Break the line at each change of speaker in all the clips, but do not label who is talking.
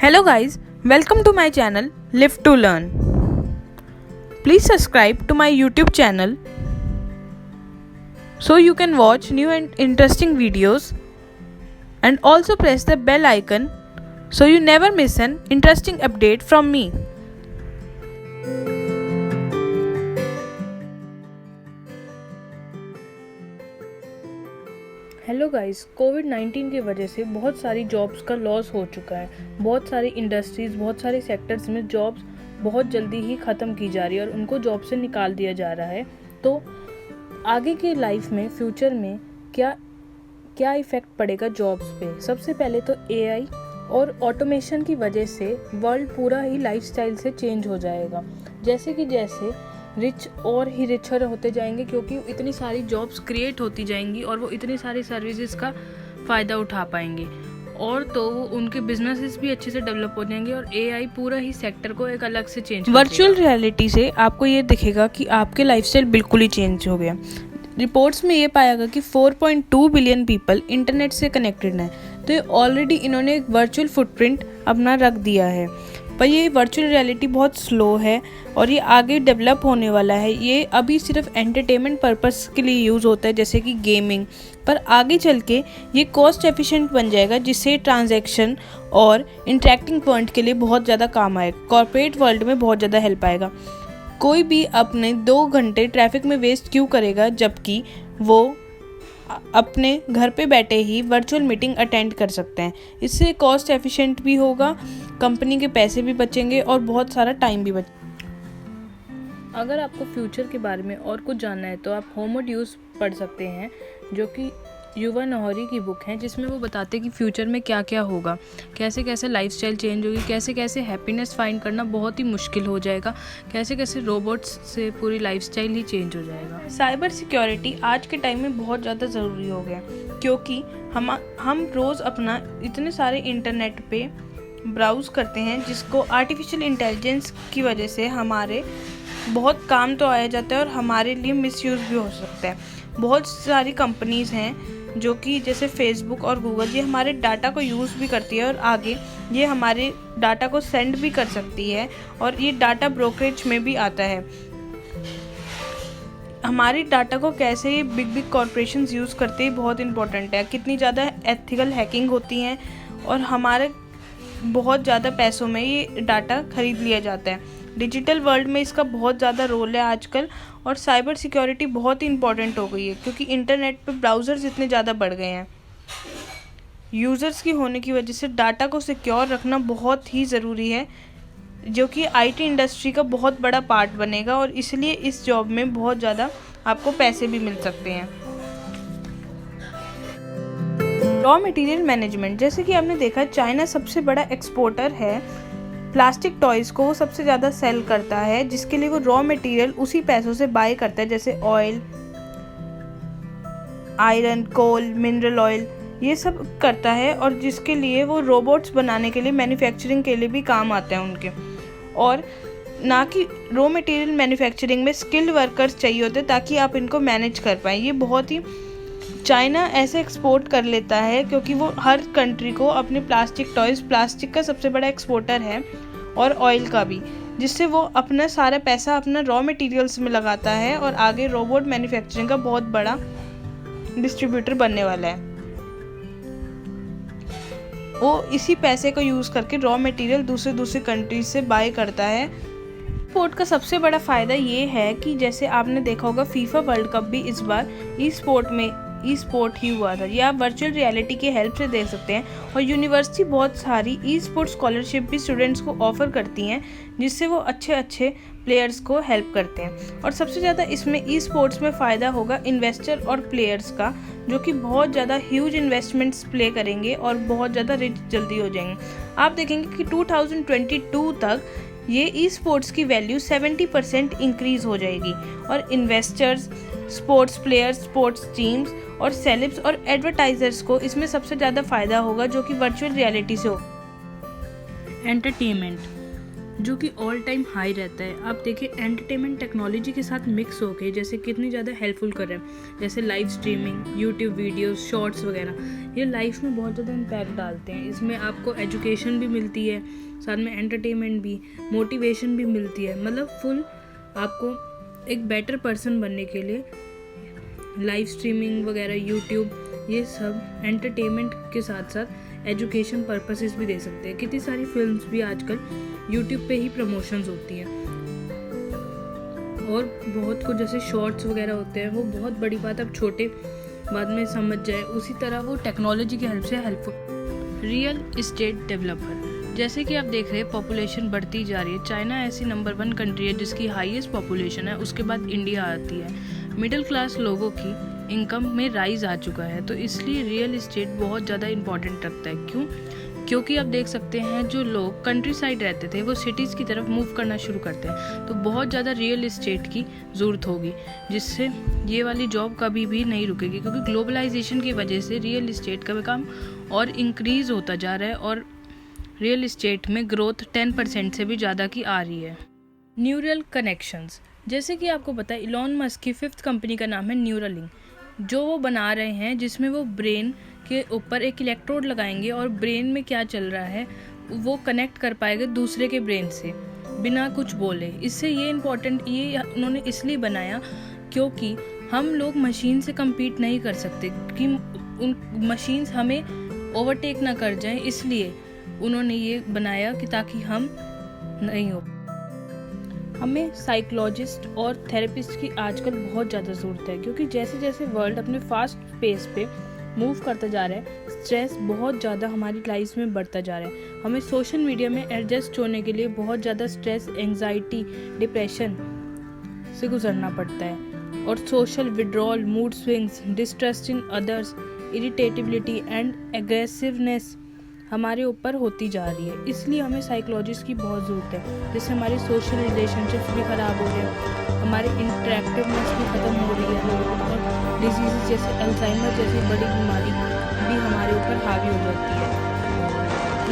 Hello guys, welcome to my channel Live to Learn. Please subscribe to my YouTube channel so you can watch new and interesting videos, and also press the bell icon so you never miss an interesting update from me. Hello guys, कोविड-19 की वजह से बहुत सारी jobs का loss हो चुका है। बहुत सारी इंडस्ट्रीज़, बहुत सारे सेक्टर्स में जॉब्स बहुत जल्दी ही ख़त्म की जा रही है और उनको जॉब से निकाल दिया जा रहा है। तो आगे की लाइफ में, फ्यूचर में क्या इफ़ेक्ट पड़ेगा जॉब्स पे? सबसे पहले तो एआई और ऑटोमेशन की वजह से वर्ल्ड पूरा ही लाइफस्टाइल से चेंज हो जाएगा। जैसे रिच और ही रिचर होते जाएंगे, क्योंकि इतनी सारी जॉब्स क्रिएट होती जाएंगी और वो इतनी सारी सर्विसेज का फ़ायदा उठा पाएंगे, और तो उनके बिजनेसेस भी अच्छे से डेवलप हो जाएंगे और एआई पूरा ही सेक्टर को एक अलग से चेंज कर देगा। वर्चुअल रियलिटी से आपको ये दिखेगा कि आपके लाइफस्टाइल बिल्कुल ही चेंज हो गया। रिपोर्ट्स में ये पाया गया कि 4.2 बिलियन पीपल इंटरनेट से कनेक्टेड हैं, तो ये ऑलरेडी इन्होंने एक वर्चुअल फुटप्रिंट अपना रख दिया है। पर ये वर्चुअल रियलिटी बहुत स्लो है और ये आगे डेवलप होने वाला है। ये अभी सिर्फ एंटरटेनमेंट पर्पस के लिए यूज़ होता है, जैसे कि गेमिंग, पर आगे चल के ये कॉस्ट एफिशिएंट बन जाएगा, जिससे ट्रांजैक्शन और इंटरेक्टिंग पॉइंट के लिए बहुत ज़्यादा काम आएगा। कॉर्पोरेट वर्ल्ड में बहुत ज़्यादा हेल्प आएगा। कोई भी अपने 2 घंटे ट्रैफिक में वेस्ट क्यों करेगा, जबकि वो अपने घर पे बैठे ही वर्चुअल मीटिंग अटेंड कर सकते हैं। इससे कॉस्ट एफिशिएंट भी होगा, कंपनी के पैसे भी बचेंगे और बहुत सारा टाइम भी अगर आपको फ्यूचर के बारे में और कुछ जानना है तो आप होमो ड्यूस पढ़ सकते हैं, जो कि युवा नहौरी की बुक है, जिसमें वो बताते हैं कि फ्यूचर में क्या क्या होगा, कैसे कैसे लाइफस्टाइल चेंज होगी, कैसे कैसे हैप्पीनेस फाइंड करना बहुत ही मुश्किल हो जाएगा, कैसे कैसे रोबोट्स से पूरी लाइफस्टाइल ही चेंज हो जाएगा। साइबर सिक्योरिटी आज के टाइम में बहुत ज़्यादा ज़रूरी हो गया, क्योंकि हम रोज़ अपना इतने सारे इंटरनेट पे ब्राउज़ करते हैं, जिसको आर्टिफिशियल इंटेलिजेंस की वजह से हमारे बहुत काम तो आया जाता है और हमारे लिए मिसयूज़ भी हो सकता है। बहुत सारी कंपनीज़ हैं जो कि जैसे फेसबुक और गूगल, ये हमारे डाटा को यूज़ भी करती है और आगे ये हमारे डाटा को सेंड भी कर सकती है, और ये डाटा ब्रोकरेज में भी आता है। हमारी डाटा को कैसे ये बिग कॉर्पोरेशंस यूज़ करते हैं, बहुत इंपॉर्टेंट है। कितनी ज़्यादा एथिकल हैकिंग होती हैं और हमारे बहुत ज़्यादा पैसों में ये डाटा खरीद लिया जाता है। डिजिटल वर्ल्ड में इसका बहुत ज़्यादा रोल है आजकल, और साइबर सिक्योरिटी बहुत ही इंपॉर्टेंट हो गई है, क्योंकि इंटरनेट पे ब्राउज़र्स इतने ज़्यादा बढ़ गए हैं। यूज़र्स की होने की वजह से डाटा को सिक्योर रखना बहुत ही ज़रूरी है, जो कि आईटी इंडस्ट्री का बहुत बड़ा पार्ट बनेगा, और इसलिए इस जॉब में बहुत ज़्यादा आपको पैसे भी मिल सकते हैं। रॉ मटेरियल मैनेजमेंट, जैसे कि आपने देखा चाइना सबसे बड़ा एक्सपोर्टर है प्लास्टिक टॉयज़ को, वो सबसे ज़्यादा सेल करता है, जिसके लिए वो रॉ मटेरियल उसी पैसों से बाय करता है, जैसे ऑयल, आयरन, कोल, मिनरल ऑयल, ये सब करता है, और जिसके लिए वो रोबोट्स बनाने के लिए, मैन्युफैक्चरिंग के लिए भी काम आते हैं उनके। और ना कि रॉ मटेरियल मैन्युफैक्चरिंग में स्किल्ड वर्कर्स चाहिए होते ताकि आप इनको मैनेज कर पाएँ। ये बहुत ही चाइना ऐसे एक्सपोर्ट कर लेता है, क्योंकि वो हर कंट्री को अपने प्लास्टिक टॉयज़, प्लास्टिक का सबसे बड़ा एक्सपोर्टर है, और ऑयल का भी, जिससे वो अपना सारा पैसा अपना रॉ मटेरियल्स में लगाता है और आगे रोबोट मैन्युफैक्चरिंग का बहुत बड़ा डिस्ट्रीब्यूटर बनने वाला है। वो इसी पैसे को यूज़ करके रॉ मटेरियल दूसरे कंट्रीज से बाय करता है। स्पोर्ट का सबसे बड़ा फ़ायदा ये है कि जैसे आपने देखा होगा फीफा वर्ल्ड कप भी इस बार ई स्पोर्ट ही हुआ था। ये आप वर्चुअल रियलिटी की हेल्प से देख सकते हैं, और यूनिवर्सिटी बहुत सारी ई स्पोर्ट्स स्कॉलरशिप भी स्टूडेंट्स को ऑफ़र करती हैं, जिससे वो अच्छे प्लेयर्स को हेल्प करते हैं। और सबसे ज़्यादा इसमें ई स्पोर्ट्स में फ़ायदा होगा इन्वेस्टर और प्लेयर्स का, जो कि बहुत ज़्यादा ह्यूज इन्वेस्टमेंट्स प्ले करेंगे और बहुत ज़्यादा रिच जल्दी हो जाएंगे। आप देखेंगे कि 2022 तक ये ई स्पोर्ट्स की वैल्यू 70% इंक्रीज़ हो जाएगी, और investors, sports players, sports teams और सेलेब्स और एडवर्टाइजर्स को इसमें सबसे ज़्यादा फ़ायदा होगा, जो कि वर्चुअल रियलिटी से हो। एंटरटेनमेंट, जो कि ऑल टाइम हाई रहता है। आप देखिए एंटरटेनमेंट टेक्नोलॉजी के साथ मिक्स होके जैसे कितनी ज़्यादा हेल्पफुल कर रहे हैं, जैसे live streaming, YouTube videos, shorts वगैरह, ये लाइफ में बहुत ज़्यादा इम्पैक्ट डालते हैं। इसमें आपको एजुकेशन भी मिलती है, साथ में एंटरटेनमेंट भी, मोटिवेशन भी मिलती है। मतलब फुल आपको एक बेटर पर्सन बनने के लिए लाइव स्ट्रीमिंग वगैरह, यूट्यूब, ये सब एंटरटेनमेंट के साथ साथ एजुकेशन पर्पसेस भी दे सकते हैं। कितनी सारी फिल्म्स भी आजकल यूट्यूब पे ही प्रमोशंस होती हैं, और बहुत कुछ जैसे शॉर्ट्स वगैरह होते हैं, वो बहुत बड़ी बात अब छोटे बाद में समझ जाए, उसी तरह वो टेक्नोलॉजी की हेल्प से हेल्पफुल। रियल इस्टेट डेवलपर, जैसे कि आप देख रहे हैं पॉपुलेशन बढ़ती जा रही है। चाइना ऐसी नंबर 1 कंट्री है जिसकी हाईएस्ट पॉपुलेशन है, उसके बाद इंडिया आती है। मिडिल क्लास लोगों की इनकम में राइज आ चुका है, तो इसलिए रियल इस्टेट बहुत ज़्यादा इम्पॉर्टेंट रखता है। क्यों? क्योंकि आप देख सकते हैं जो लोग कंट्री साइड रहते थे वो सिटीज़ की तरफ मूव करना शुरू करते हैं, तो बहुत ज़्यादा रियल इस्टेट की ज़रूरत होगी, जिससे ये वाली जॉब कभी भी नहीं रुकेगी। क्योंकि ग्लोबलाइजेशन की वजह से रियल इस्टेट का काम और इंक्रीज़ होता जा रहा है, और रियल इस्टेट में ग्रोथ 10% से भी ज़्यादा की आ रही है। न्यूरल कनेक्शंस, जैसे कि आपको पता है इलॉन मस्क की 5th कंपनी का नाम है न्यूरालिंक, जो वो बना रहे हैं, जिसमें वो ब्रेन के ऊपर एक इलेक्ट्रोड लगाएंगे और ब्रेन में क्या चल रहा है वो कनेक्ट कर पाएगा दूसरे के ब्रेन से बिना कुछ बोले। इससे ये इम्पोर्टेंट, ये उन्होंने इसलिए बनाया क्योंकि हम लोग मशीन से compete नहीं कर सकते, कि उन मशीन्स हमें ओवरटेक ना कर जाएं, इसलिए उन्होंने ये बनाया कि ताकि हम नहीं हो। हमें साइकोलॉजिस्ट और थेरेपिस्ट की आजकल बहुत ज़्यादा ज़रूरत है, क्योंकि जैसे जैसे वर्ल्ड अपने फास्ट पेस पे मूव करता जा रहा है, स्ट्रेस बहुत ज़्यादा हमारी लाइफ में बढ़ता जा रहा है। हमें सोशल मीडिया में एडजस्ट होने के लिए बहुत ज़्यादा स्ट्रेस, एंजाइटी, डिप्रेशन से गुजरना पड़ता है, और social withdrawal, mood swings, distrust in others, irritability and aggressiveness हमारे ऊपर होती जा रही है। इसलिए हमें साइकोलॉजिस्ट की बहुत ज़रूरत है, जिससे हमारी सोशल रिलेशनशिप्स भी ख़राब हो रहे हैं, हमारी इंटरेक्टिवनेस भी ख़त्म हो रही है, और डिजीज़ जैसे अल्जाइमर जैसी बड़ी बीमारी भी हमारे ऊपर हावी हो जाती है।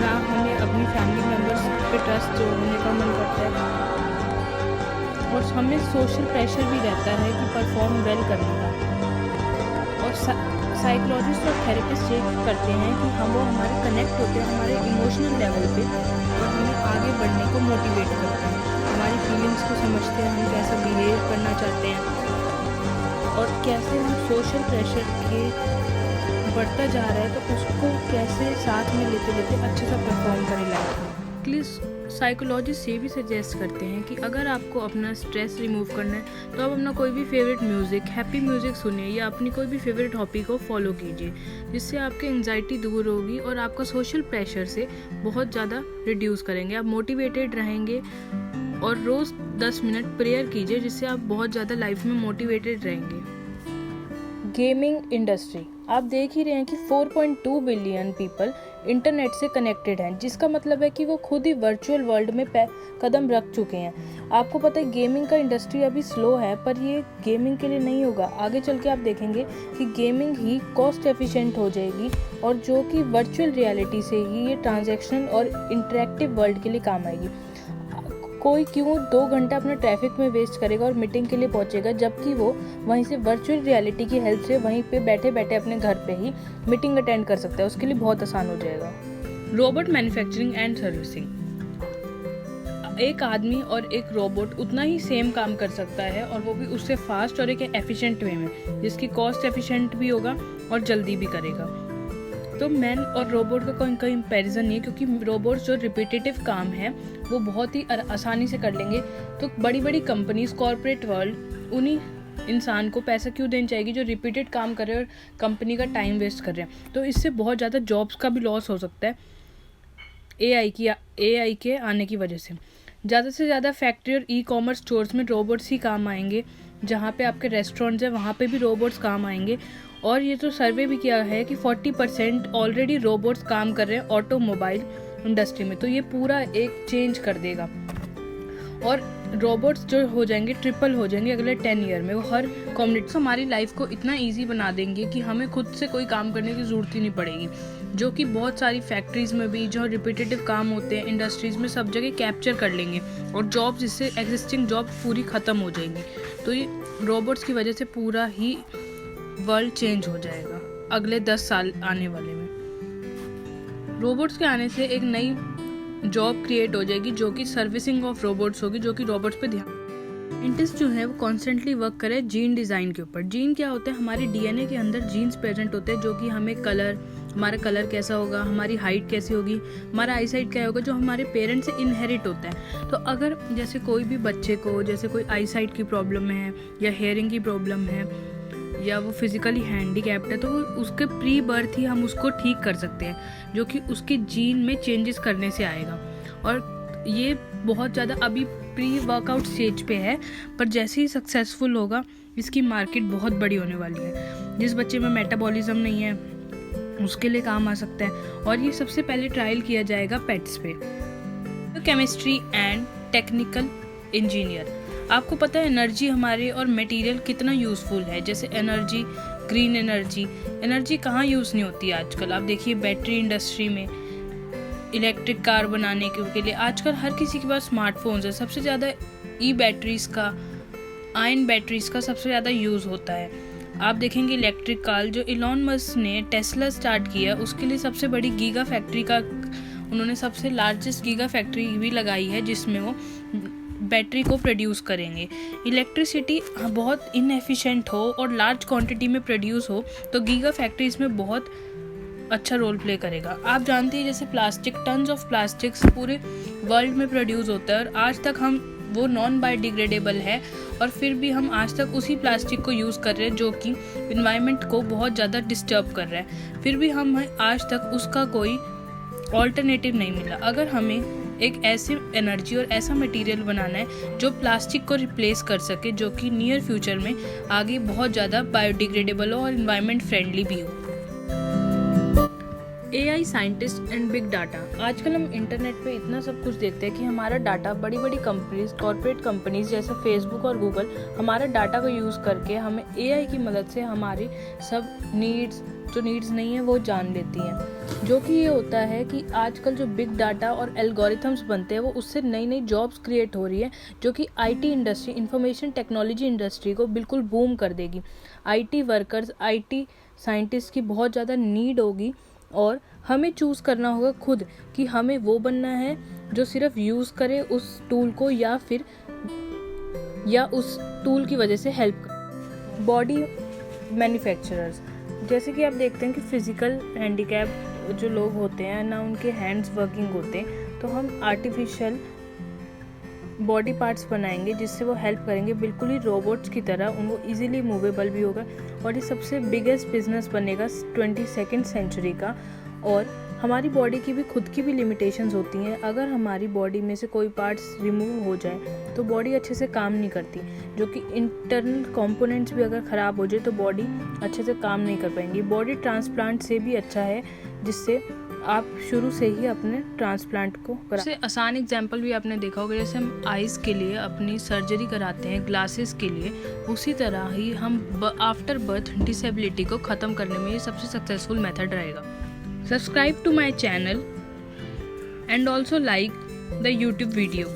ना हमें अपनी फैमिली मेम्बर्स पे ट्रस्ट होने का मन करता है, और हमें सोशल प्रेशर भी रहता है कि परफॉर्म वेल करने का। और साइकोलॉजिस्ट और थेरेपिस्ट ये करते हैं कि हम वो हमारे कनेक्ट होते हैं हमारे इमोशनल लेवल पे, और हमें आगे बढ़ने को मोटिवेट करते हैं, हमारी फीलिंग्स को समझते हैं, हम कैसा बिहेव करना चाहते हैं, और कैसे हम सोशल प्रेशर के बढ़ता जा रहा है तो उसको कैसे साथ में लेते लेते अच्छे से परफॉर्म करें लाइफ में। साइकोलॉजिस्ट ये भी सजेस्ट करते हैं कि अगर आपको अपना स्ट्रेस रिमूव करना है तो आप अपना कोई भी फेवरेट म्यूज़िक, हैप्पी म्यूज़िक सुनिए, या अपनी कोई भी फेवरेट हॉबी को फॉलो कीजिए, जिससे आपकी एंजाइटी दूर होगी और आपका सोशल प्रेशर से बहुत ज़्यादा रिड्यूस करेंगे। आप मोटिवेटेड रहेंगे, और रोज़ 10 मिनट प्रेयर कीजिए, जिससे आप बहुत ज़्यादा लाइफ में मोटिवेटेड रहेंगे। गेमिंग इंडस्ट्री, आप देख ही रहे हैं कि 4.2 बिलियन पीपल इंटरनेट से कनेक्टेड हैं, जिसका मतलब है कि वो खुद ही वर्चुअल वर्ल्ड में कदम रख चुके हैं। आपको पता है गेमिंग का इंडस्ट्री अभी स्लो है, पर ये गेमिंग के लिए नहीं होगा, आगे चल के आप देखेंगे कि गेमिंग ही कॉस्ट एफिशिएंट हो जाएगी, और जो कि वर्चुअल रियलिटी से ही ये ट्रांजैक्शनल और इंटरेक्टिव वर्ल्ड के लिए काम आएगी। कोई क्यों 2 घंटा अपना ट्रैफिक में वेस्ट करेगा और मीटिंग के लिए पहुंचेगा, जबकि वो वहीं से वर्चुअल रियलिटी की हेल्प से वहीं पे बैठे बैठे अपने घर पे ही मीटिंग अटेंड कर सकता है, उसके लिए बहुत आसान हो जाएगा। रोबोट मैन्युफैक्चरिंग एंड सर्विसिंग, एक आदमी और एक रोबोट उतना ही सेम काम कर सकता है, और वो भी उससे फास्ट और एक एफिशिएंट वे में, जिसकी कॉस्ट एफिशिएंट भी होगा और जल्दी भी करेगा। तो मैन और रोबोट का कोई कंपैरिजन नहीं है, क्योंकि रोबोट्स जो रिपीटेटिव काम है वो बहुत ही आसानी से कर लेंगे। तो बड़ी बड़ी कंपनीज, कॉर्पोरेट वर्ल्ड उन्हीं इंसान को पैसा क्यों देना चाहेगी जो रिपीटेड काम कर रहे हैं और कंपनी का टाइम वेस्ट कर रहे हैं। तो इससे बहुत ज़्यादा जॉब्स का भी लॉस हो सकता है एआई के आने की वजह से। ज़्यादा से ज़्यादा फैक्ट्री और ई-कॉमर्स स्टोर्स में रोबोट्स ही काम आएंगे, जहाँ पे आपके रेस्टोरेंट्स हैं वहाँ पे भी रोबोट्स काम आएंगे। और ये तो सर्वे भी किया है कि 40% ऑलरेडी रोबोट्स काम कर रहे हैं ऑटोमोबाइल इंडस्ट्री में, तो ये पूरा एक चेंज कर देगा। और रोबोट्स जो हो जाएंगे ट्रिपल हो जाएंगे अगले 10 ईयर में। वो हर कम्युनिटी हमारी लाइफ को इतना ईजी बना देंगे कि हमें खुद से कोई काम करने की ज़रूरत ही नहीं पड़ेगी, जो कि बहुत सारी फैक्ट्रीज़ में भी जो रिपीटेटिव काम होते हैं इंडस्ट्रीज़ में सब जगह कैप्चर कर लेंगे और जॉब्स, इससे एग्जिस्टिंग जॉब पूरी ख़त्म हो जाएंगी। तो ये रोबोट्स की वजह से पूरा ही वर्ल्ड चेंज हो जाएगा अगले 10 साल आने वाले में। रोबोट्स के आने से एक नई जॉब क्रिएट हो जाएगी जो कि सर्विसिंग ऑफ रोबोट्स होगी, जो कि रोबोट्स पे ध्यान। साइंटिस्ट जो है वो कॉन्स्टेंटली वर्क करे जीन डिज़ाइन के ऊपर। जीन क्या होता है? हमारे डीएनए के अंदर जीन्स प्रेजेंट होते हैं जो कि हमें हमारा कलर कैसा होगा, हमारी हाइट कैसी होगी, हमारा आई साइट क्या होगा, जो हमारे पेरेंट्स से इनहेरिट होता है। तो अगर जैसे कोई भी बच्चे को जैसे कोई आई साइट की प्रॉब्लम है या हेयरिंग की प्रॉब्लम है या वो फिजिकली हैंडीकैप्ड है, तो उसके प्री बर्थ ही हम उसको ठीक कर सकते हैं, जो कि उसके जीन में चेंजेस करने से आएगा। और ये बहुत ज़्यादा अभी प्री वर्कआउट स्टेज पे है, पर जैसे ही सक्सेसफुल होगा इसकी मार्केट बहुत बड़ी होने वाली है। जिस बच्चे में मेटाबॉलिज्म नहीं है उसके लिए काम आ सकता है, और ये सबसे पहले ट्रायल किया जाएगा पेट्स पे। तो केमिस्ट्री एंड टेक्निकल इंजीनियर, आपको पता है एनर्जी हमारे और मटेरियल कितना यूज़फुल है। जैसे एनर्जी, ग्रीन एनर्जी कहाँ यूज़ नहीं होती आजकल। आप देखिए बैटरी इंडस्ट्री में, इलेक्ट्रिक कार बनाने के लिए आजकल हर किसी के पास स्मार्टफोन्स है। सबसे ज़्यादा ई बैटरीज़ का, आयन बैटरीज़ का सबसे ज़्यादा यूज़ होता है। आप देखेंगे इलेक्ट्रिक कार जो इलॉन मस्क ने टेस्ला स्टार्ट किया, उसके लिए सबसे बड़ी गीगा फैक्ट्री का उन्होंने सबसे लार्जेस्ट गीगा फैक्ट्री भी लगाई है जिसमें वो बैटरी को प्रोड्यूस करेंगे। इलेक्ट्रिसिटी बहुत इनएफिशिएंट हो और लार्ज क्वांटिटी में प्रोड्यूस हो तो गीगा फैक्ट्री इसमें बहुत अच्छा रोल प्ले करेगा। आप जानते हैं जैसे प्लास्टिक, टन्स ऑफ प्लास्टिक्स पूरे वर्ल्ड में प्रोड्यूस होता है और आज तक हम वो नॉन बायोडिग्रेडेबल है और फिर भी हम आज तक उसी प्लास्टिक को यूज़ कर रहे हैं जो कि इन्वायरमेंट को बहुत ज़्यादा डिस्टर्ब कर रहा है। फिर भी हम आज तक उसका कोई ऑल्टरनेटिव नहीं मिला। अगर हमें एक ऐसी एनर्जी और ऐसा मटेरियल बनाना है जो प्लास्टिक को रिप्लेस कर सके, जो कि नियर फ्यूचर में आगे बहुत ज़्यादा बायोडिग्रेडेबल हो और इन्वायरमेंट फ्रेंडली भी हो। AI scientist and big data, आजकल हम इंटरनेट पे इतना सब कुछ देखते हैं कि हमारा डाटा बड़ी बड़ी कंपनीज, कॉर्पोरेट कंपनीज जैसे फेसबुक और गूगल हमारा डाटा को यूज़ करके हमें AI की मदद से हमारी सब नीड्स नहीं है वो जान लेती हैं। जो कि ये होता है कि आजकल जो बिग डाटा और एल्गोरिथम्स बनते हैं वो उससे नई नई जॉब्स क्रिएट हो रही है, जो कि IT industry, information technology industry को बिल्कुल बूम कर देगी। IT वर्कर्स, IT साइंटिस्ट की बहुत ज़्यादा नीड होगी और हमें चूज़ करना होगा खुद कि हमें वो बनना है जो सिर्फ यूज़ करे उस टूल को या उस टूल की वजह से हेल्प करे। बॉडी मैन्युफैक्चरर्स, जैसे कि आप देखते हैं कि फिज़िकल हैंडीकैप जो लोग होते हैं ना, उनके हैंड्स वर्किंग होते हैं, तो हम आर्टिफिशियल बॉडी पार्ट्स बनाएंगे जिससे वो हेल्प करेंगे बिल्कुल ही रोबोट्स की तरह, उनको इजीली मूवेबल भी होगा। और ये सबसे बिगेस्ट बिजनेस बनेगा 22nd सेंचुरी का। और हमारी बॉडी की भी खुद की भी लिमिटेशंस होती हैं। अगर हमारी बॉडी में से कोई पार्ट्स रिमूव हो जाए तो बॉडी अच्छे से काम नहीं करती, जो कि इंटरनल कंपोनेंट्स भी अगर ख़राब हो जाए तो बॉडी अच्छे से काम नहीं कर पाएंगी। बॉडी ट्रांसप्लांट से भी अच्छा है, जिससे आप शुरू से ही अपने ट्रांसप्लांट को करा। सबसे आसान एग्जांपल भी आपने देखा होगा, जैसे हम आइज़ के लिए अपनी सर्जरी कराते हैं ग्लासेस के लिए, उसी तरह ही हम आफ्टर बर्थ डिसेबिलिटी को ख़त्म करने में ये सबसे सक्सेसफुल मेथड रहेगा। Subscribe to my channel and also like the YouTube video.